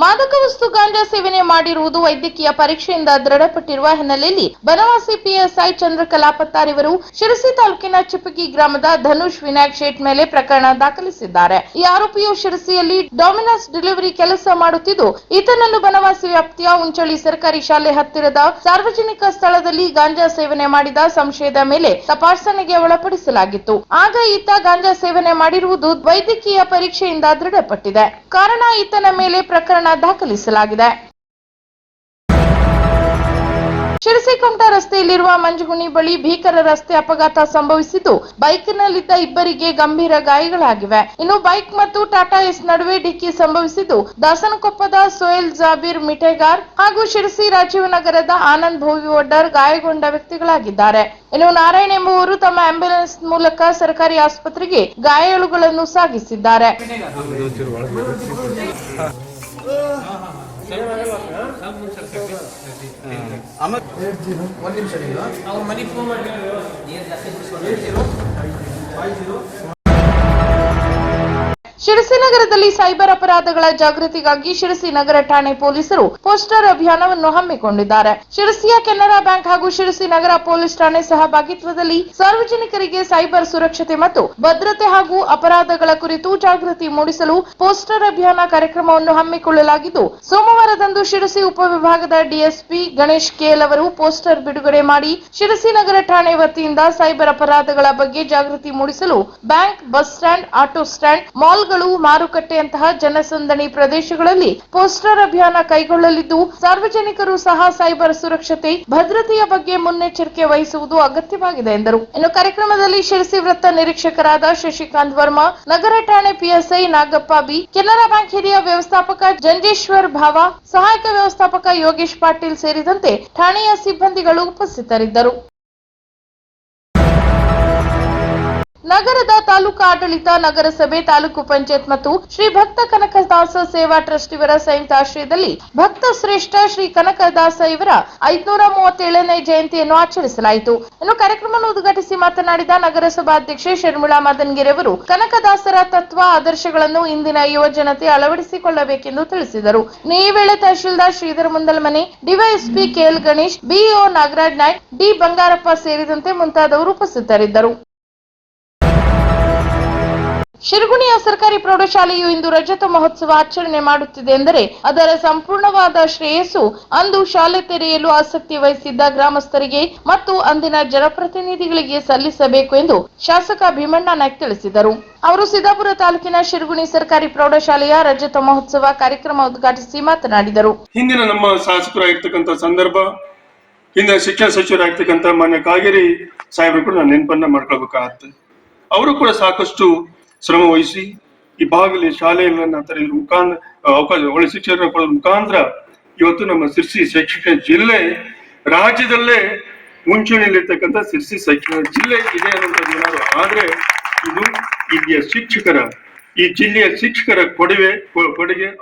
ಮಾದಕ ವಸ್ತು ಗಾಂಜಾ ಸೇವನೆ ಮಾಡಿರುವುದು ವೈದ್ಯಕೀಯ ಪರೀಕ್ಷೆಯಿಂದ ದೃಢಪಟ್ಟಿರುವ ಹಿನ್ನೆಲೆಯಲ್ಲಿ ಬನವಾಸಿ ಪಿಎಸ್ಐ ಚಂದ್ರಕಲಾ ಪತ್ತಾರ್ ಇವರು ಶಿರಸಿ ತಾಲೂಕಿನ ಚಿಪ್ಪಗಿ ಗ್ರಾಮದ ಧನುಷ್ ವಿನಾಯಕ್ ಶೇಟ್ ಮೇಲೆ ಪ್ರಕರಣ ದಾಖಲಿಸಿದ್ದಾರೆ. ಈ ಆರೋಪಿಯು ಶಿರಸಿಯಲ್ಲಿ ಡಾಮಿನೋಸ್ ಡೆಲಿವರಿ ಕೆಲಸ ಮಾಡುತ್ತಿದ್ದು, ಈತನನ್ನು ಬನವಾಸಿ ವ್ಯಾಪ್ತಿಯ ಉಂಚಳಿ ಸರ್ಕಾರಿ ಶಾಲೆ ಹತ್ತಿರದ ಸಾರ್ವಜನಿಕ ಸ್ಥಳದಲ್ಲಿ ಗಾಂಜಾ ಸೇವನೆ ಮಾಡಿದ ಸಂಶಯದ ಮೇಲೆ ತಪಾಸಣೆಗೆ ಒಳಪಡಿಸಲಾಗಿತ್ತು. ಆಗ ಈತ ಗಾಂಜಾ ಸೇವನೆ ಮಾಡಿರುವುದು ವೈದ್ಯಕೀಯ ಪರೀಕ್ಷೆಯಿಂದ ದೃಢಪಟ್ಟಿದೆ. ಕಾರಣ ಈತನ ಮೇಲೆ ಪ್ರಕರಣ ದಾಖಲಿಸಲಾಗಿದೆ. ಶಿರಸಿಕೊಂಟ ರಸ್ತೆಯಲ್ಲಿರುವ ಮಂಜುಗುಣಿ ಬಳಿ ಭೀಕರ ರಸ್ತೆ ಅಪಘಾತ ಸಂಭವಿಸಿದ್ದು, ಬೈಕ್ನಲ್ಲಿದ್ದ ಇಬ್ಬರಿಗೆ ಗಂಭೀರ ಗಾಯಗಳಾಗಿವೆ. ಇನ್ನು ಬೈಕ್ ಮತ್ತು ಟಾಟಾ ಎಸ್ ನಡುವೆ ಡಿಕ್ಕಿ ಸಂಭವಿಸಿದ್ದು, ದಾಸನಕೊಪ್ಪದ ಸೋಯಲ್ ಜಾಬೀರ್ ಮಿಠೇಗಾರ್ ಹಾಗೂ ಶಿರಸಿ ರಾಜೀವ್ ನಗರದ ಆನಂದ್ ಭೋವಿವಡ್ಡರ್ ಗಾಯಗೊಂಡ ವ್ಯಕ್ತಿಗಳಾಗಿದ್ದಾರೆ. ಇನ್ನು ನಾರಾಯಣ್ ಎಂಬುವರು ತಮ್ಮ ಆಂಬ್ಯುಲೆನ್ಸ್ ಮೂಲಕ ಸರ್ಕಾರಿ ಆಸ್ಪತ್ರೆಗೆ ಗಾಯಾಳುಗಳನ್ನು ಸಾಗಿಸಿದ್ದಾರೆ. ಶಿರಸಿ ನಗರದಲ್ಲಿ ಸೈಬರ್ ಅಪರಾಧಗಳ ಜಾಗೃತಿಗಾಗಿ ಶಿರಸಿ ನಗರ ಠಾಣೆ ಪೊಲೀಸರು ಪೋಸ್ಟರ್ ಅಭಿಯಾನವನ್ನು ಹಮ್ಮಿಕೊಂಡಿದ್ದಾರೆ. ಶಿರಸಿಯ ಕೆನರಾ ಬ್ಯಾಂಕ್ ಹಾಗೂ ಶಿರಸಿ ನಗರ ಪೊಲೀಸ್ ಠಾಣೆ ಸಹಭಾಗಿತ್ವದಲ್ಲಿ ಸಾರ್ವಜನಿಕರಿಗೆ ಸೈಬರ್ ಸುರಕ್ಷತೆ ಮತ್ತು ಭದ್ರತೆ ಹಾಗೂ ಅಪರಾಧಗಳ ಕುರಿತು ಜಾಗೃತಿ ಮೂಡಿಸಲು ಪೋಸ್ಟರ್ ಅಭಿಯಾನ ಕಾರ್ಯಕ್ರಮವನ್ನು ಹಮ್ಮಿಕೊಳ್ಳಲಾಗಿದ್ದು, ಸೋಮವಾರದಂದು ಶಿರಸಿ ಉಪವಿಭಾಗದ ಡಿಎಸ್ಪಿ ಗಣೇಶ್ ಕೆಎಲ್ ಅವರು ಪೋಸ್ಟರ್ ಬಿಡುಗಡೆ ಮಾಡಿ ಶಿರಸಿ ನಗರ ಠಾಣೆ ವತಿಯಿಂದ ಸೈಬರ್ ಅಪರಾಧಗಳ ಬಗ್ಗೆ ಜಾಗೃತಿ ಮೂಡಿಸಲು bank, bus stand, auto stand, ಮಾಲ್ಗಳು, ಮಾರುಕಟ್ಟೆಯಂತಹ ಜನಸಂದಣಿ ಪ್ರದೇಶಗಳಲ್ಲಿ ಪೋಸ್ಟರ್ ಅಭಿಯಾನ ಕೈಗೊಳ್ಳಲಿದ್ದು, ಸಾರ್ವಜನಿಕರು ಸಹ ಸೈಬರ್ ಸುರಕ್ಷತೆ, ಭದ್ರತೆಯ ಬಗ್ಗೆ ಮುನ್ನೆಚ್ಚರಿಕೆ ವಹಿಸುವುದು ಅಗತ್ಯವಾಗಿದೆ ಎಂದರು. ಇನ್ನು ಕಾರ್ಯಕ್ರಮದಲ್ಲಿ ಶಿರಸಿ ವೃತ್ತ ನಿರೀಕ್ಷಕರಾದ ಶಶಿಕಾಂತ್ ವರ್ಮಾ, ನಗರ ಠಾಣೆ PSI Nagappa B, Canara bank ಹಿರಿಯ ವ್ಯವಸ್ಥಾಪಕ ಜಂಜೇಶ್ವರ್ ಭಾವ, ಸಹಾಯಕ ವ್ಯವಸ್ಥಾಪಕ ಯೋಗೇಶ್ ಪಾಟೀಲ್ ಸೇರಿದಂತೆ ಠಾಣೆಯ ಸಿಬ್ಬಂದಿಗಳು ಉಪಸ್ಥಿತರಿದ್ದರು. ನಗರದ ತಾಲೂಕು ಆಡಳಿತ, ನಗರಸಭೆ, ತಾಲೂಕು ಪಂಚಾಯತ್ ಮತ್ತು ಶ್ರೀ ಭಕ್ತ ಕನಕದಾಸ ಸೇವಾ ಟ್ರಸ್ಟ್ ಇವರ ಸಂಯುಕ್ತ ಆಶ್ರಯದಲ್ಲಿ ಭಕ್ತ ಶ್ರೇಷ್ಠ ಶ್ರೀ ಕನಕದಾಸ ಇವರ 537ನೇ ಜಯಂತಿಯನ್ನು ಆಚರಿಸಲಾಯಿತು. ಇನ್ನು ಕಾರ್ಯಕ್ರಮವನ್ನು ಉದ್ಘಾಟಿಸಿ ಮಾತನಾಡಿದ ನಗರಸಭಾಧ್ಯಕ್ಷೆ ಶರ್ಮಿಳಾ ಮದನ್ಗಿರಿ ಅವರು ಕನಕದಾಸರ ತತ್ವ ಆದರ್ಶಗಳನ್ನು ಇಂದಿನ ಯುವ ಜನತೆ ಅಳವಡಿಸಿಕೊಳ್ಳಬೇಕೆಂದು ತಿಳಿಸಿದರು. ಈ ವೇಳೆ tahsildar Sridhar Mundalmane, DYSP KL Ganesh, BEO Nagaraj Naik, D Bangarappa ಸೇರಿದಂತೆ ಮುಂತಾದವರು ಉಪಸ್ಥಿತರಿದ್ದರು. ಶಿರಗುಣಿಯ ಸರ್ಕಾರಿ ಪ್ರೌಢಶಾಲೆಯು ಇಂದು ರಜತ ಮಹೋತ್ಸವ ಆಚರಣೆ ಮಾಡುತ್ತಿದೆ ಎಂದರೆ ಅದರ ಸಂಪೂರ್ಣವಾದ ಶ್ರೇಯಸ್ಸು ಅಂದು ಶಾಲೆ ತೆರೆಯಲು ಆಸಕ್ತಿ ವಹಿಸಿದ್ದ ಗ್ರಾಮಸ್ಥರಿಗೆ ಮತ್ತು ಅಂದಿನ ಜನಪ್ರತಿನಿಧಿಗಳಿಗೆ ಸಲ್ಲಿಸಬೇಕು ಎಂದು ಶಾಸಕ ಭೀಮಣ್ಣ ನಾಯ್ಕ್ ತಿಳಿಸಿದರು. ಅವರು ಸಿದ್ದಾಪುರ ತಾಲೂಕಿನ ಶಿರಗುಣಿ ಸರ್ಕಾರಿ ಪ್ರೌಢಶಾಲೆಯ ರಜತ ಮಹೋತ್ಸವ ಕಾರ್ಯಕ್ರಮ ಉದ್ಘಾಟಿಸಿ ಮಾತನಾಡಿದರು. ಹಿಂದಿನ ನಮ್ಮ ಶಾಸಕರಾಗಿರ್ತಕ್ಕಂಥ ಸಂದರ್ಭ, ಹಿಂದಿನ ಶಿಕ್ಷಣ ಸಚಿವರಾಗಿರ್ತಕ್ಕಂಥ ಮಾನ್ಯ ಕಾಗೇರಿ ಸಾಹೇಬರು ಕೂಡ ನಾನು ನೆನಪನ್ನ ಮಾಡ್ಕೊಳ್ಬೇಕಾಗತ್ತೆ. ಅವರು ಕೂಡ ಸಾಕಷ್ಟು ಶ್ರಮ ವಹಿಸಿ ಈ ಭಾಗದಲ್ಲಿ ಶಾಲೆಗಳನ್ನ ತೆರೆಯುವ ಮುಖಾಂತರ, ಒಳ್ಳೆ ಶಿಕ್ಷಣ ಕೊಡೋದ್ರ ಮುಖಾಂತರ ಇವತ್ತು ನಮ್ಮ ಶಿರಸಿ ಶೈಕ್ಷಣಿಕ ಜಿಲ್ಲೆ ರಾಜ್ಯದಲ್ಲೇ ಮುಂಚೂಣಿಯಲ್ಲಿರ್ತಕ್ಕಂಥ ಶಿರಸಿ ಶೈಕ್ಷಣಿಕ ಜಿಲ್ಲೆ ಇದೆ ಅನ್ನೋದು ಏನಾದ್ರು ಆದ್ರೆ ಇದು ಇಲ್ಲಿಯ ಶಿಕ್ಷಕರ, ಈ ಜಿಲ್ಲೆಯ ಶಿಕ್ಷಕರ ಕೊಡುಗೆ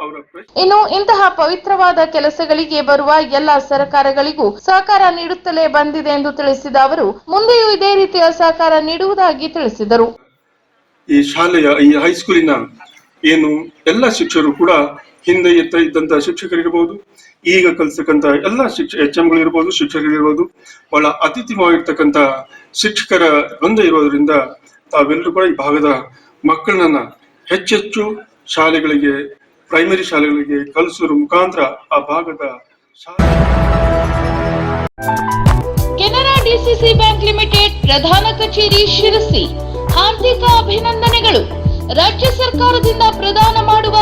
ಅವರ. ಇನ್ನು ಇಂತಹ ಪವಿತ್ರವಾದ ಕೆಲಸಗಳಿಗೆ ಬರುವ ಎಲ್ಲಾ ಸರ್ಕಾರಗಳಿಗೂ ಸಹಕಾರ ನೀಡುತ್ತಲೇ ಬಂದಿದೆ ಎಂದು ತಿಳಿಸಿದ ಅವರು ಮುಂದೆಯೂ ಇದೇ ರೀತಿಯ ಸಹಕಾರ ನೀಡುವುದಾಗಿ ತಿಳಿಸಿದರು. ಈ ಶಾಲೆಯ, ಈ ಹೈಸ್ಕೂಲಿನ ಏನು ಎಲ್ಲ ಶಿಕ್ಷಕರು ಕೂಡ ಹಿಂದೆ ಇದ್ದಂತ ಶಿಕ್ಷಕರಿರ್ಬೋದು, ಈಗ ಕಲಿಸತಕ್ಕಂತ ಎಲ್ಲ HM ಇರ್ಬೋದು, ಶಿಕ್ಷಕರಿರ್ಬೋದು, ಬಹಳ ಅತಿಥಿವಾಗಿರ್ತಕ್ಕಂಥ ಶಿಕ್ಷಕರ ವೃಂದ ಇರೋದ್ರಿಂದ ತಾವೆಲ್ಲರೂ ಕೂಡ ಈ ಭಾಗದ ಮಕ್ಕಳನ್ನ ಹೆಚ್ಚೆಚ್ಚು ಶಾಲೆಗಳಿಗೆ, ಪ್ರೈಮರಿ ಶಾಲೆಗಳಿಗೆ ಕಲಿಸುವ ಮುಖಾಂತರ ಆ ಭಾಗದ ಕೆನರಾ ಡಿಸಿಸಿ ಬ್ಯಾಂಕ್ ಲಿಮಿಟೆಡ್ ಪ್ರಧಾನ ಕಚೇರಿ ಶಿರಸಿ ಹಾರ್ದಿಕ ಅಭಿನಂದನೆಗಳು. ರಾಜ್ಯ ಸರ್ಕಾರದಿಂದ ಪ್ರದಾನ ಮಾಡುವ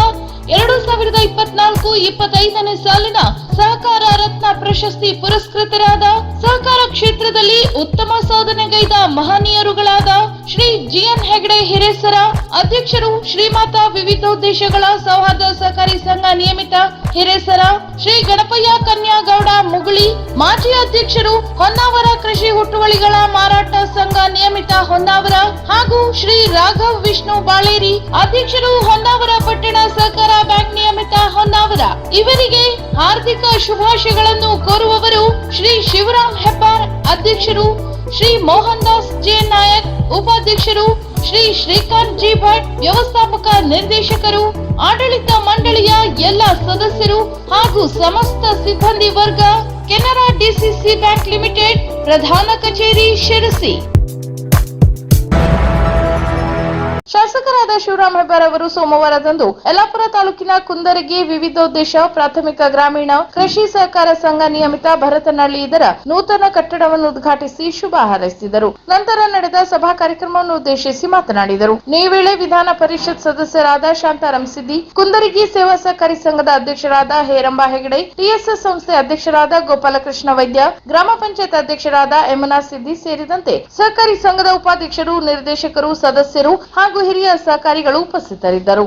2024-25ನೇ ಸಾಲಿನ ಸಹಕಾರ ರತ್ನ ಪ್ರಶಸ್ತಿ ಪುರಸ್ಕೃತರಾದ ಸಹಕಾರ ಕ್ಷೇತ್ರದಲ್ಲಿ ಉತ್ತಮ ಸಾಧನೆಗೈದ ಮಹನೀಯರುಗಳಾದ ಶ್ರೀ ಜಿಎನ್ ಹೆಗ್ಡೆ ಹಿರೇಸರ, ಅಧ್ಯಕ್ಷರು, ಶ್ರೀಮಾತಾ ವಿವಿಧೋದ್ದೇಶಗಳ ಸೌಹಾರ್ದ ಸಹಕಾರಿ ಸಂಘ ನಿಯಮಿತ ಹಿರೇಸರ, ಶ್ರೀ ಗಣಪಯ್ಯ ಕನ್ಯಾಗೌಡ ಮುಗುಳಿ, ಮಾಜಿ ಅಧ್ಯಕ್ಷರು, ಹೊನ್ನಾವರ ಕೃಷಿ ಹುಟ್ಟುವಳಿಗಳ ಮಾರಾಟ ಸಂಘ ನಿಯಮಿತ ಹೊನ್ನಾವರ, ಹಾಗೂ ಶ್ರೀ ರಾಘವ್ ವಿಷ್ಣು ಬಾಳೇರಿ, ಅಧ್ಯಕ್ಷರು, ಹೊನ್ನಾವರ ಪಟ್ಟಣ ಸಹಕಾರ ಬ್ಯಾಂಕ್ ನಿಯಮಿತ ಹೊನ್ನಾವರ. ಇವರಿಗೆ ಹಾರ್ದಿಕ ಶುಭಾಶಯಗಳನ್ನು ಕೋರುವವರು ಶ್ರೀ ಶಿವರಾಮ್ ಹೆಬ್ಬಾರ್, ಅಧ್ಯಕ್ಷರು, ಶ್ರೀ ಮೋಹನ್ ದಾಸ್ ಜೆ ನಾಯಕ್, ಉಪಾಧ್ಯಕ್ಷರು, ಶ್ರೀ ಶ್ರೀಕಾಂತ್ ಜಿ ಭಟ್, ವ್ಯವಸ್ಥಾಪಕ ನಿರ್ದೇಶಕರು, ಆಡಳಿತ ಮಂಡಳಿಯ ಎಲ್ಲ ಸದಸ್ಯರು ಹಾಗೂ ಸಮಸ್ತ ಸಿಬ್ಬಂದಿ ವರ್ಗ, ಕೆನರಾ ಡಿಸಿಸಿ ಬ್ಯಾಂಕ್ ಲಿಮಿಟೆಡ್, ಪ್ರಧಾನ ಕಚೇರಿ, ಶಿರಸಿ. ಶಾಸಕರಾದ ಶಿವರಾಮ್ ಹೆಬ್ಬಾರ್ ಅವರು ಸೋಮವಾರದಂದು ಯಲ್ಲಾಪುರ ತಾಲೂಕಿನ ಕುಂದರಗಿ ವಿವಿಧೋದ್ದೇಶ ಪ್ರಾಥಮಿಕ ಗ್ರಾಮೀಣ ಕೃಷಿ ಸಹಕಾರ ಸಂಘ ನಿಯಮಿತ ಭರತನಹಳ್ಳಿ ಇದರ ನೂತನ ಕಟ್ಟಡವನ್ನು ಉದ್ಘಾಟಿಸಿ ಶುಭ ಹಾರೈಸಿದರು. ನಂತರ ನಡೆದ ಸಭಾ ಕಾರ್ಯಕ್ರಮವನ್ನು ಉದ್ದೇಶಿಸಿ ಮಾತನಾಡಿದರು. ಈ ವೇಳೆ ವಿಧಾನ ಪರಿಷತ್ ಸದಸ್ಯರಾದ ಶಾಂತಾರಾಮ್ ಸಿದ್ದಿ, ಕುಂದರಗಿ ಸೇವಾ ಸಹಕಾರಿ ಸಂಘದ ಅಧ್ಯಕ್ಷರಾದ ಹೇರಂಬ ಹೆಗಡೆ, ಟಿಎಸ್ಎಸ್ ಸಂಸ್ಥೆ ಅಧ್ಯಕ್ಷರಾದ ಗೋಪಾಲಕೃಷ್ಣ ವೈದ್ಯ, ಗ್ರಾಮ ಪಂಚಾಯತ್ ಅಧ್ಯಕ್ಷರಾದ ಯಮುನಾ ಸಿದ್ದಿ ಸೇರಿದಂತೆ ಸಹಕಾರಿ ಸಂಘದ ಉಪಾಧ್ಯಕ್ಷರು, ನಿರ್ದೇಶಕರು, ಸದಸ್ಯರು ಹಾಗೂ ಹಿರಿಯ ಸಹಕಾರಿಗಳು ಉಪಸ್ಥಿತರಿದ್ದರು.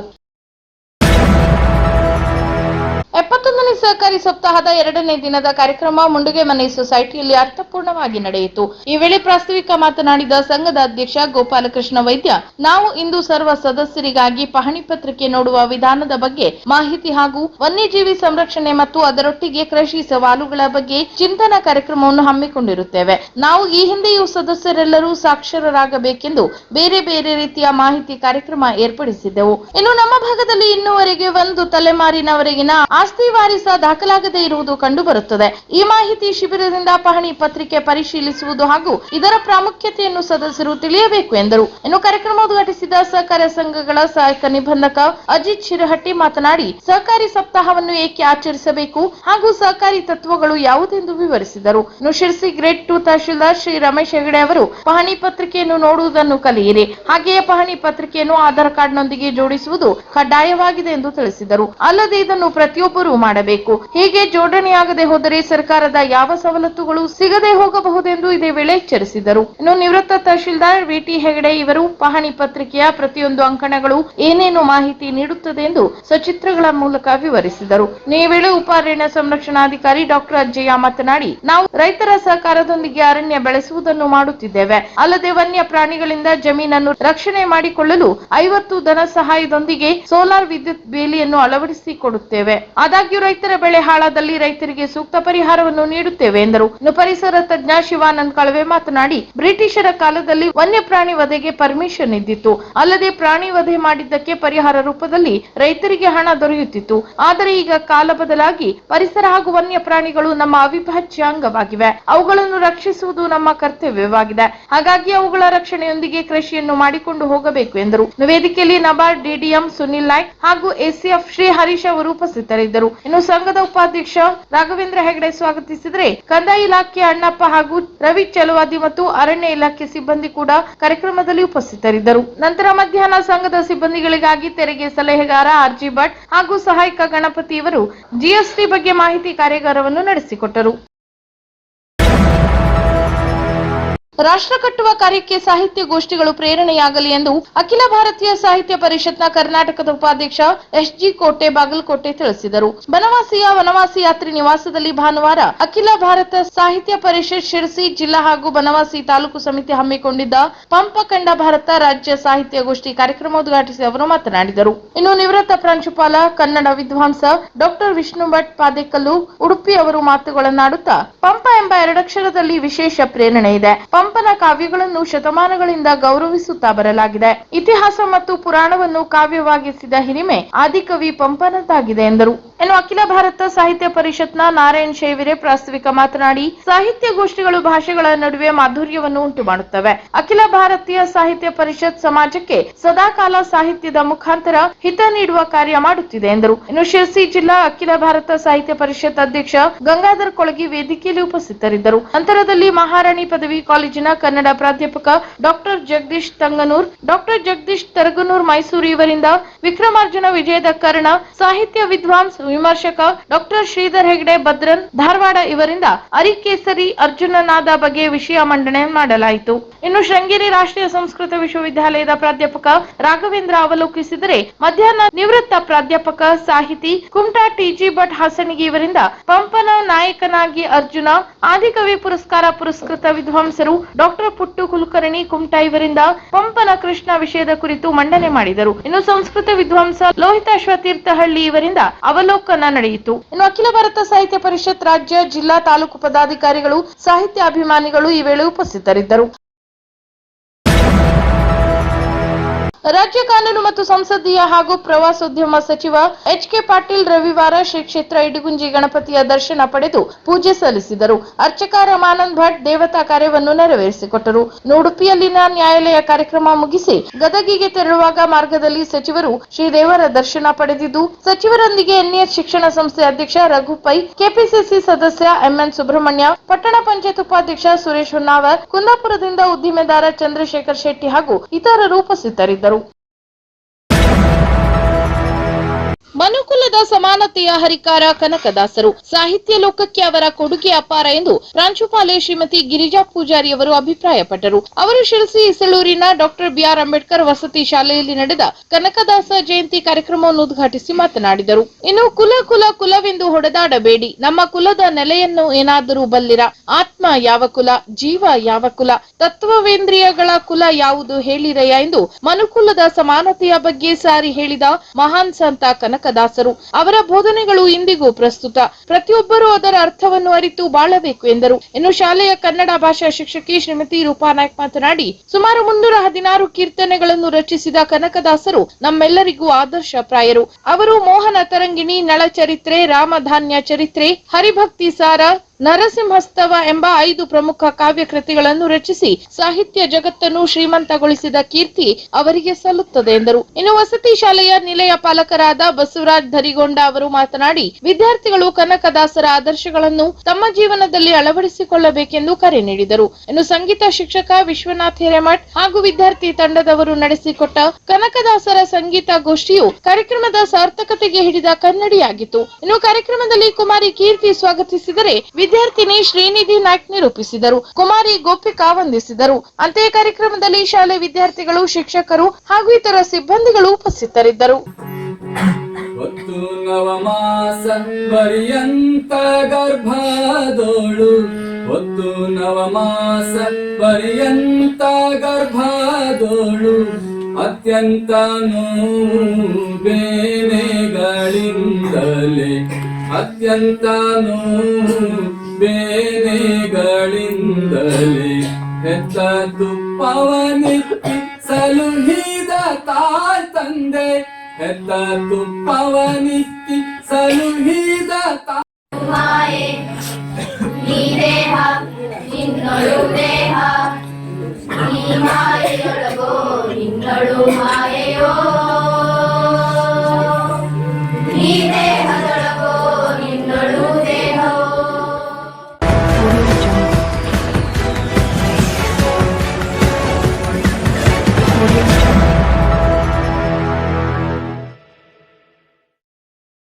71ನೇ ಸಹಕಾರಿ ಸಪ್ತಾಹದ 2ನೇ ದಿನದ ಕಾರ್ಯಕ್ರಮ ಮುಂಡುಗೆ ಮನೆ ಸೊಸೈಟಿಯಲ್ಲಿ ಅರ್ಥಪೂರ್ಣವಾಗಿ ನಡೆಯಿತು. ಈ ವೇಳೆ ಪ್ರಾಸ್ತಾವಿಕ ಮಾತನಾಡಿದ ಸಂಘದ ಅಧ್ಯಕ್ಷ ಗೋಪಾಲಕೃಷ್ಣ ವೈದ್ಯ, ನಾವು ಇಂದು ಸರ್ವ ಸದಸ್ಯರಿಗಾಗಿ ಪಹಣಿ ಪತ್ರಿಕೆ ನೋಡುವ ವಿಧಾನದ ಬಗ್ಗೆ ಮಾಹಿತಿ ಹಾಗೂ ವನ್ಯಜೀವಿ ಸಂರಕ್ಷಣೆ ಮತ್ತು ಅದರೊಟ್ಟಿಗೆ ಕೃಷಿ ಸವಾಲುಗಳ ಬಗ್ಗೆ ಚಿಂತನಾ ಕಾರ್ಯಕ್ರಮವನ್ನು ಹಮ್ಮಿಕೊಂಡಿರುತ್ತೇವೆ. ನಾವು ಈ ಹಿಂದೆಯೂ ಸದಸ್ಯರೆಲ್ಲರೂ ಸಾಕ್ಷರರಾಗಬೇಕೆಂದು ಬೇರೆ ಬೇರೆ ರೀತಿಯ ಮಾಹಿತಿ ಕಾರ್ಯಕ್ರಮ ಏರ್ಪಡಿಸಿದ್ದೆವು. ಇನ್ನು ನಮ್ಮ ಭಾಗದಲ್ಲಿ ಇನ್ನುವರೆಗೆ ಒಂದು ತಲೆಮಾರಿನವರೆಗಿನ ಆಸ್ತಿ ವಾರಿಸ ದಾಖಲಾಗದೇ ಇರುವುದು ಕಂಡುಬರುತ್ತದೆ. ಈ ಮಾಹಿತಿ ಶಿಬಿರದಿಂದ ಪಹಣಿ ಪತ್ರಿಕೆ ಪರಿಶೀಲಿಸುವುದು ಹಾಗೂ ಇದರ ಪ್ರಾಮುಖ್ಯತೆಯನ್ನು ಸದಸ್ಯರು ತಿಳಿಯಬೇಕು ಎಂದರು. ಇನ್ನು ಕಾರ್ಯಕ್ರಮ ಉದ್ಘಾಟಿಸಿದ ಸಹಕಾರ ಸಂಘಗಳ ಸಹಾಯಕ ನಿಬಂಧಕ ಅಜಿತ್ ಶಿರಹಟ್ಟಿ ಮಾತನಾಡಿ, ಸಹಕಾರಿ ಸಪ್ತಾಹವನ್ನು ಏಕೆ ಆಚರಿಸಬೇಕು ಹಾಗೂ ಸಹಕಾರಿ ತತ್ವಗಳು ಯಾವುದೆಂದು ವಿವರಿಸಿದರು. ಇನ್ನು ಶಿರಸಿ ಗ್ರೇಡ್ 2 ತಹಶೀಲ್ದಾರ್ ಶ್ರೀ ರಮೇಶ್ ಹೆಗಡೆ ಅವರು ಪಹಣಿ ಪತ್ರಿಕೆಯನ್ನು ನೋಡುವುದನ್ನು ಕಲಿಯಿರಿ, ಹಾಗೆಯೇ ಪಹಣಿ ಪತ್ರಿಕೆಯನ್ನು ಆಧಾರ್ ಕಾರ್ಡ್ನೊಂದಿಗೆ ಜೋಡಿಸುವುದು ಕಡ್ಡಾಯವಾಗಿದೆ ಎಂದು ತಿಳಿಸಿದರು. ಅಲ್ಲದೆ ಇದನ್ನು ಪ್ರತಿಯೊಬ್ಬರು ಮಾಡಬೇಕು. ಹೀಗೆ ಜೋಡಣೆಯಾಗದೆ ಹೋದರೆ ಸರ್ಕಾರದ ಯಾವ ಸವಲತ್ತುಗಳು ಸಿಗದೆ ಹೋಗಬಹುದೆಂದು ಇದೇ ವೇಳೆ ಎಚ್ಚರಿಸಿದರು. ಇನ್ನು ನಿವೃತ್ತ ತಹಶೀಲ್ದಾರ್ ವಿಟಿ ಹೆಗಡೆ ಇವರು ಪಹಣಿ ಪತ್ರಿಕೆಯ ಪ್ರತಿಯೊಂದು ಅಂಕಣಗಳು ಏನೇನು ಮಾಹಿತಿ ನೀಡುತ್ತದೆ ಎಂದು ಸಚಿತ್ರಗಳ ಮೂಲಕ ವಿವರಿಸಿದರು. ಈ ವೇಳೆ ಉಪ ಅರಣ್ಯ ಸಂರಕ್ಷಣಾಧಿಕಾರಿ ಡಾಕ್ಟರ್ ಅಜ್ಜಯ್ಯ ಮಾತನಾಡಿ, ನಾವು ರೈತರ ಸಹಕಾರದೊಂದಿಗೆ ಅರಣ್ಯ ಬೆಳೆಸುವುದನ್ನು ಮಾಡುತ್ತಿದ್ದೇವೆ. ಅಲ್ಲದೆ ವನ್ಯ ಪ್ರಾಣಿಗಳಿಂದ ಜಮೀನನ್ನು ರಕ್ಷಣೆ ಮಾಡಿಕೊಳ್ಳಲು 50 ಧನ ಸಹಾಯದೊಂದಿಗೆ ಸೋಲಾರ್ ವಿದ್ಯುತ್ ಬೇಲಿಯನ್ನು ಅಳವಡಿಸಿಕೊಡುತ್ತೇವೆ. ಆದಾಗ್ಯೂ ರೈತರ ಬೆಳೆ ಹಾಳಾದಲ್ಲಿ ರೈತರಿಗೆ ಸೂಕ್ತ ಪರಿಹಾರವನ್ನು ನೀಡುತ್ತೇವೆ ಎಂದರು. ಇನ್ನು ಪರಿಸರ ತಜ್ಞ ಶಿವಾನಂದ್ ಕಳವೆ ಮಾತನಾಡಿ, ಬ್ರಿಟಿಷರ ಕಾಲದಲ್ಲಿ ವನ್ಯ ಪ್ರಾಣಿ ವಧೆಗೆ ಪರ್ಮಿಷನ್ ಇದ್ದಿತ್ತು. ಅಲ್ಲದೆ ಪ್ರಾಣಿ ವಧೆ ಮಾಡಿದ್ದಕ್ಕೆ ಪರಿಹಾರ ರೂಪದಲ್ಲಿ ರೈತರಿಗೆ ಹಣ ದೊರೆಯುತ್ತಿತ್ತು. ಆದರೆ ಈಗ ಕಾಲ ಬದಲಾಗಿ ಪರಿಸರ ಹಾಗೂ ವನ್ಯ ಪ್ರಾಣಿಗಳು ನಮ್ಮ ಅವಿಭಾಜ್ಯ ಅಂಗವಾಗಿವೆ. ಅವುಗಳನ್ನು ರಕ್ಷಿಸುವುದು ನಮ್ಮ ಕರ್ತವ್ಯವಾಗಿದೆ. ಹಾಗಾಗಿ ಅವುಗಳ ರಕ್ಷಣೆಯೊಂದಿಗೆ ಕೃಷಿಯನ್ನು ಮಾಡಿಕೊಂಡು ಹೋಗಬೇಕು ಎಂದರು. ವೇದಿಕೆಯಲ್ಲಿ ನಬಾರ್ಡ್ ಡಿಡಿಎಂ ಸುನಿಲ್ ನಾಯ್ಕ್ ಹಾಗೂ ಎಸಿಎಫ್ ಶ್ರೀ ಹರೀಶ್ ಅವರು ಉಪಸ್ಥಿತರಿದ್ದರು. ಇನ್ನು ಸಂಘದ ಉಪಾಧ್ಯಕ್ಷ ರಾಘವೇಂದ್ರ ಹೆಗಡೆ ಸ್ವಾಗತಿಸಿದರೆ, ಕಂದಾಯ ಇಲಾಖೆ ಅಣ್ಣಪ್ಪ ಹಾಗೂ ರವಿ ಚಲವಾದಿ ಮತ್ತು ಅರಣ್ಯ ಇಲಾಖೆ ಸಿಬ್ಬಂದಿ ಕೂಡ ಕಾರ್ಯಕ್ರಮದಲ್ಲಿ ಉಪಸ್ಥಿತರಿದ್ದರು. ನಂತರ ಮಧ್ಯಾಹ್ನ ಸಂಘದ ಸಿಬ್ಬಂದಿಗಳಿಗಾಗಿ ತೆರಿಗೆ ಸಲಹೆಗಾರ ಆರ್ಜಿ ಭಟ್ ಹಾಗೂ ಸಹಾಯಕ ಗಣಪತಿ ಇವರು ಜಿಎಸ್ಟಿ ಬಗ್ಗೆ ಮಾಹಿತಿ ಕಾರ್ಯಾಗಾರವನ್ನು ನಡೆಸಿಕೊಟ್ಟರು. ರಾಷ್ಟ್ರ ಕಟ್ಟುವ ಕಾರ್ಯಕ್ಕೆ ಸಾಹಿತ್ಯ ಗೋಷ್ಠಿಗಳು ಪ್ರೇರಣೆಯಾಗಲಿ ಎಂದು ಅಖಿಲ ಭಾರತೀಯ ಸಾಹಿತ್ಯ ಪರಿಷತ್ನ ಕರ್ನಾಟಕದ ಉಪಾಧ್ಯಕ್ಷ ಎಸ್ಜಿ ಕೋಟೆ ಬಾಗಲಕೋಟೆ ತಿಳಿಸಿದರು. ಬನವಾಸಿಯ ವನವಾಸಿ ಯಾತ್ರಿ ನಿವಾಸದಲ್ಲಿ ಭಾನುವಾರ ಅಖಿಲ ಭಾರತ ಸಾಹಿತ್ಯ ಪರಿಷತ್ ಶಿರಸಿ ಜಿಲ್ಲಾ ಹಾಗೂ ಬನವಾಸಿ ತಾಲೂಕು ಸಮಿತಿ ಹಮ್ಮಿಕೊಂಡಿದ್ದ ಪಂಪ ಕಂಡ ಭಾರತ ರಾಜ್ಯ ಸಾಹಿತ್ಯ ಗೋಷ್ಠಿ ಕಾರ್ಯಕ್ರಮ ಉದ್ಘಾಟಿಸಿ ಅವರು ಮಾತನಾಡಿದರು. ಇನ್ನು ನಿವೃತ್ತ ಪ್ರಾಂಶುಪಾಲ ಕನ್ನಡ ವಿದ್ವಾಂಸ ಡಾಕ್ಟರ್ ವಿಷ್ಣು ಭಟ್ ಪಾದೇಕಲ್ಲು ಉಡುಪಿ ಅವರು ಮಾತುಗಳನ್ನಾಡುತ್ತಾ, ಪಂಪ ಎಂಬ ಎರಡಕ್ಷರದಲ್ಲಿ ವಿಶೇಷ ಪ್ರೇರಣೆ ಇದೆ. ಪಂಪನ ಕಾವ್ಯಗಳನ್ನು ಶತಮಾನಗಳಿಂದ ಗೌರವಿಸುತ್ತಾ ಬರಲಾಗಿದೆ. ಇತಿಹಾಸ ಮತ್ತು ಪುರಾಣವನ್ನು ಕಾವ್ಯವಾಗಿಸಿದ ಹಿರಿಮೆ ಆದಿಕವಿ ಪಂಪನದ್ದಾಗಿದೆ ಎಂದರು. ಇನ್ನು ಅಖಿಲ ಭಾರತ ಸಾಹಿತ್ಯ ಪರಿಷತ್ನ ನಾರಾಯಣ್ ಶೇವಿರೆ ಪ್ರಾಸ್ತಾವಿಕ ಮಾತನಾಡಿ, ಸಾಹಿತ್ಯ ಗೋಷ್ಠಿಗಳು ಭಾಷೆಗಳ ನಡುವೆ ಮಾಧುರ್ಯವನ್ನು ಉಂಟು ಮಾಡುತ್ತವೆ. ಅಖಿಲ ಭಾರತೀಯ ಸಾಹಿತ್ಯ ಪರಿಷತ್ ಸಮಾಜಕ್ಕೆ ಸದಾಕಾಲ ಸಾಹಿತ್ಯದ ಮುಖಾಂತರ ಹಿತ ನೀಡುವ ಕಾರ್ಯ ಮಾಡುತ್ತಿದೆ ಎಂದರು. ಇನ್ನು ಶಿರಸಿ ಜಿಲ್ಲಾ ಅಖಿಲ ಭಾರತ ಸಾಹಿತ್ಯ ಪರಿಷತ್ ಅಧ್ಯಕ್ಷ ಗಂಗಾಧರ್ ಕೊಳಗಿ ವೇದಿಕೆಯಲ್ಲಿ ಉಪಸ್ಥಿತರಿದ್ದರು. ನಂತರದಲ್ಲಿ ಮಹಾರಾಣಿ ಪದವಿ ಕಾಲೇಜಿನ ಕನ್ನಡ ಪ್ರಾಧ್ಯಾಪಕ ಡಾಕ್ಟರ್ ಜಗದೀಶ್ ತಂಗನೂರ್, ಡಾಕ್ಟರ್ ಜಗದೀಶ್ ತರಗನೂರ್ ಮೈಸೂರು ಇವರಿಂದ ವಿಕ್ರಮಾರ್ಜುನ ವಿಜಯದ ಕರ್ಣ, ಸಾಹಿತ್ಯ ವಿದ್ವಾಂಸ ವಿಮರ್ಶಕ ಡಾಕ್ಟರ್ ಶ್ರೀಧರ್ ಹೆಗಡೆ ಭದ್ರನ್ ಧಾರವಾಡ ಇವರಿಂದ ಅರಿಕೇಸರಿ ಅರ್ಜುನನಾದ ಬಗ್ಗೆ ವಿಷಯ ಮಂಡನೆ ಮಾಡಲಾಯಿತು. ಇನ್ನು ಶೃಂಗೇರಿ ರಾಷ್ಟ್ರೀಯ ಸಂಸ್ಕೃತ ವಿಶ್ವವಿದ್ಯಾಲಯದ ಪ್ರಾಧ್ಯಾಪಕ ರಾಘವೇಂದ್ರ ಅವಲೋಕಿಸಿದರೆ, ಮಧ್ಯಾಹ್ನ ನಿವೃತ್ತ ಪ್ರಾಧ್ಯಾಪಕ ಸಾಹಿತಿ ಕುಮಟಾ ಟಿಜಿ ಭಟ್ ಹಾಸಣಿಗೆ ಇವರಿಂದ ಪಂಪನ ನಾಯಕನಾಗಿ ಅರ್ಜುನ, ಆದಿಕವಿ ಪುರಸ್ಕೃತ ವಿದ್ವಾಂಸರು ಡಾಕ್ಟರ್ ಪುಟ್ಟು ಕುಲಕರ್ಣಿ ಕುಮಟಾ ಇವರಿಂದ ಪಂಪನ ಕೃಷ್ಣ ವಿಷಯದ ಕುರಿತು ಮಂಡನೆ ಮಾಡಿದರು. ಇನ್ನು ಸಂಸ್ಕೃತ ವಿದ್ವಾಂಸ ಲೋಹಿತಾಶ್ವ ತೀರ್ಥಹಳ್ಳಿ ಇವರಿಂದ ಅವಲೋಕನ ನಡೆಯಿತು. ಇನ್ನು ಅಖಿಲ ಭಾರತ ಸಾಹಿತ್ಯ ಪರಿಷತ್ ರಾಜ್ಯ, ಜಿಲ್ಲಾ, ತಾಲೂಕು ಪದಾಧಿಕಾರಿಗಳು, ಸಾಹಿತ್ಯ ಅಭಿಮಾನಿಗಳು ಈ ವೇಳೆ ಉಪಸ್ಥಿತರಿದ್ದರು. ರಾಜ್ಯ ಕಾನೂನು ಮತ್ತು ಸಂಸದೀಯ ಹಾಗೂ ಪ್ರವಾಸೋದ್ಯಮ ಸಚಿವ ಎಚ್.ಕೆ. ಪಾಟೀಲ್ ರವಿವಾರ ಶ್ರೀ ಕ್ಷೇತ್ರ ಇಡಗುಂಜಿ ಗಣಪತಿಯ ದರ್ಶನ ಪಡೆದು ಪೂಜೆ ಸಲ್ಲಿಸಿದರು. ಅರ್ಚಕ ರಮಾನಂದ್ ಭಟ್ ದೇವತಾ ಕಾರ್ಯವನ್ನು ನೆರವೇರಿಸಿಕೊಟ್ಟರು. ಉಡುಪಿಯಲ್ಲಿನ ನ್ಯಾಯಾಲಯ ಕಾರ್ಯಕ್ರಮ ಮುಗಿಸಿ ಗದಗಿಗೆ ತೆರಳುವಾಗ ಮಾರ್ಗದಲ್ಲಿ ಸಚಿವರು ಶ್ರೀದೇವರ ದರ್ಶನ ಪಡೆದಿದ್ದು, ಸಚಿವರೊಂದಿಗೆ ಎನ್ಎಸ್ ಶಿಕ್ಷಣ ಸಂಸ್ಥೆ ಅಧ್ಯಕ್ಷ ರಘು ಪೈ, ಕೆಪಿಸಿಸಿ ಸದಸ್ಯ ಎಂಎನ್ ಸುಬ್ರಹ್ಮಣ್ಯ, ಪಟ್ಟಣ ಪಂಚಾಯತ್ ಉಪಾಧ್ಯಕ್ಷ ಸುರೇಶ್ ಹೊನ್ನಾವರ್, ಕುಂದಾಪುರದಿಂದ ಉದ್ದಿಮೆದಾರ ಚಂದ್ರಶೇಖರ್ ಶೆಟ್ಟಿ ಹಾಗೂ ಇತರರು ಉಪಸ್ಥಿತರಿದ್ದರು. ಮನುಕುಲದ ಸಮಾನತೆಯ ಹರಿಕಾರ ಕನಕದಾಸರು. ಸಾಹಿತ್ಯ ಲೋಕಕ್ಕೆ ಅವರ ಕೊಡುಗೆ ಅಪಾರ ಎಂದು ಪ್ರಾಂಶುಪಾಲೆ ಶ್ರೀಮತಿ ಗಿರಿಜಾ ಪೂಜಾರಿ ಅವರು ಅಭಿಪ್ರಾಯಪಟ್ಟರು. ಅವರು ಶಿರಸಿ ಇಸಳೂರಿನ ಡಾಕ್ಟರ್ ಬಿಆರ್ ಅಂಬೇಡ್ಕರ್ ವಸತಿ ಶಾಲೆಯಲ್ಲಿ ನಡೆದ ಕನಕದಾಸ ಜಯಂತಿ ಕಾರ್ಯಕ್ರಮವನ್ನು ಉದ್ಘಾಟಿಸಿ ಮಾತನಾಡಿದರು. ಇನ್ನು ಕುಲವೆಂದು ಹೊಡೆದಾಡಬೇಡಿ, ನಮ್ಮ ಕುಲದ ನೆಲೆಯನ್ನು ಏನಾದರೂ ಬಲ್ಲಿರ. ಆತ್ಮ ಯಾವ ಕುಲ, ಜೀವ ಯಾವ ಕುಲ, ತತ್ವವೇಂದ್ರಿಯಗಳ ಕುಲ ಯಾವುದು ಹೇಳಿರಯ್ಯ ಎಂದು ಮನುಕುಲದ ಸಮಾನತೆಯ ಬಗ್ಗೆ ಸಾರಿ ಹೇಳಿದ ಮಹಾನ್ ಸಂತ ಕನಕದಾಸರು. ಅವರ ಬೋಧನೆಗಳು ಇಂದಿಗೂ ಪ್ರಸ್ತುತ. ಪ್ರತಿಯೊಬ್ಬರೂ ಅದರ ಅರ್ಥವನ್ನು ಅರಿತು ಬಾಳಬೇಕು ಎಂದರು. ಇನ್ನು ಶಾಲೆಯ ಕನ್ನಡ ಭಾಷಾ ಶಿಕ್ಷಕಿ ಶ್ರೀಮತಿ ರೂಪಾ ನಾಯ್ಕ್ ಮಾತನಾಡಿ, ಸುಮಾರು 316 ಕೀರ್ತನೆಗಳನ್ನು ರಚಿಸಿದ ಕನಕದಾಸರು ನಮ್ಮೆಲ್ಲರಿಗೂ ಆದರ್ಶಪ್ರಾಯರು. ಅವರು ಮೋಹನ ತರಂಗಿಣಿ, ನಳಚರಿತ್ರೆ, ರಾಮಧಾನ್ಯ ಚರಿತ್ರೆ, ಹರಿಭಕ್ತಿ ಸಾರ, ನರಸಿಂಹಸ್ತವ ಎಂಬ 5 ಪ್ರಮುಖ ಕಾವ್ಯ ಕೃತಿಗಳನ್ನು ರಚಿಸಿ ಸಾಹಿತ್ಯ ಜಗತ್ತನ್ನು ಶ್ರೀಮಂತಗೊಳಿಸಿದ ಕೀರ್ತಿ ಅವರಿಗೆ ಸಲ್ಲುತ್ತದೆ ಎಂದರು. ಇನ್ನು ವಸತಿ ಶಾಲೆಯ ನಿಲಯ ಪಾಲಕರಾದ ಬಸವರಾಜ್ ಧರಿಗೊಂಡ ಅವರು ಮಾತನಾಡಿ, ವಿದ್ಯಾರ್ಥಿಗಳು ಕನಕದಾಸರ ಆದರ್ಶಗಳನ್ನು ತಮ್ಮ ಜೀವನದಲ್ಲಿ ಅಳವಡಿಸಿಕೊಳ್ಳಬೇಕೆಂದು ಕರೆ ನೀಡಿದರು. ಇನ್ನು ಸಂಗೀತ ಶಿಕ್ಷಕ ವಿಶ್ವನಾಥ್ ಹಿರೇಮಠ್ ಹಾಗೂ ವಿದ್ಯಾರ್ಥಿ ತಂಡದವರು ನಡೆಸಿಕೊಟ್ಟ ಕನಕದಾಸರ ಸಂಗೀತ ಗೋಷ್ಠಿಯು ಕಾರ್ಯಕ್ರಮದ ಸಾರ್ಥಕತೆಗೆ ಹಿಡಿದ ಕನ್ನಡಿಯಾಗಿತ್ತು. ಇನ್ನು ಕಾರ್ಯಕ್ರಮದಲ್ಲಿ ಕುಮಾರಿ ಕೀರ್ತಿ ಸ್ವಾಗತಿಸಿದರೆ ವಿದ್ಯಾರ್ಥಿನಿ ಶ್ರೀನಿಧಿ ನಾಯ್ಕ್ ನಿರೂಪಿಸಿದರು. ಕುಮಾರಿ ಗೋಪಿಕಾ ವಂದಿಸಿದರು. ಅಂತೆಯೇ ಕಾರ್ಯಕ್ರಮದಲ್ಲಿ ಶಾಲೆ ವಿದ್ಯಾರ್ಥಿಗಳು, ಶಿಕ್ಷಕರು ಹಾಗೂ ಇತರ ಸಿಬ್ಬಂದಿಗಳು ಉಪಸ್ಥಿತರಿದ್ದರು. ಹೊತ್ತು ನವಮಾಸ ಪರ್ಯಂತ ಗರ್ಭದೋಳು, ಹೊತ್ತು ನವಮಾಸ ಪರ್ಯಂತ ಗರ್ಭದೋಳು, ಅತ್ಯಂತ ನೋವು ಬೇನೆಗಳಿಂದಲೇ, ಅತ್ಯಂತ ನೋವು ಬೇನೆಗಳಿಂದಲೇ ಹೆತ್ತ ತುಪ್ಪವನಿತ್ತಿ ಸಲುಹಿದ ತಾಯ್ ತಂದೆ, ಹೆತ್ತ ತುಪ್ಪವನಿತ್ತಿ ಸಲುಹಿದ ಮಾಯೆ ನೀ ದೇಹ ನಿನ್ನಳು ದೇಹ, ನೀ ಮಾಯೆಯೊಳಗೋ ನಿನ್ನಳು ಮಾಯೆ.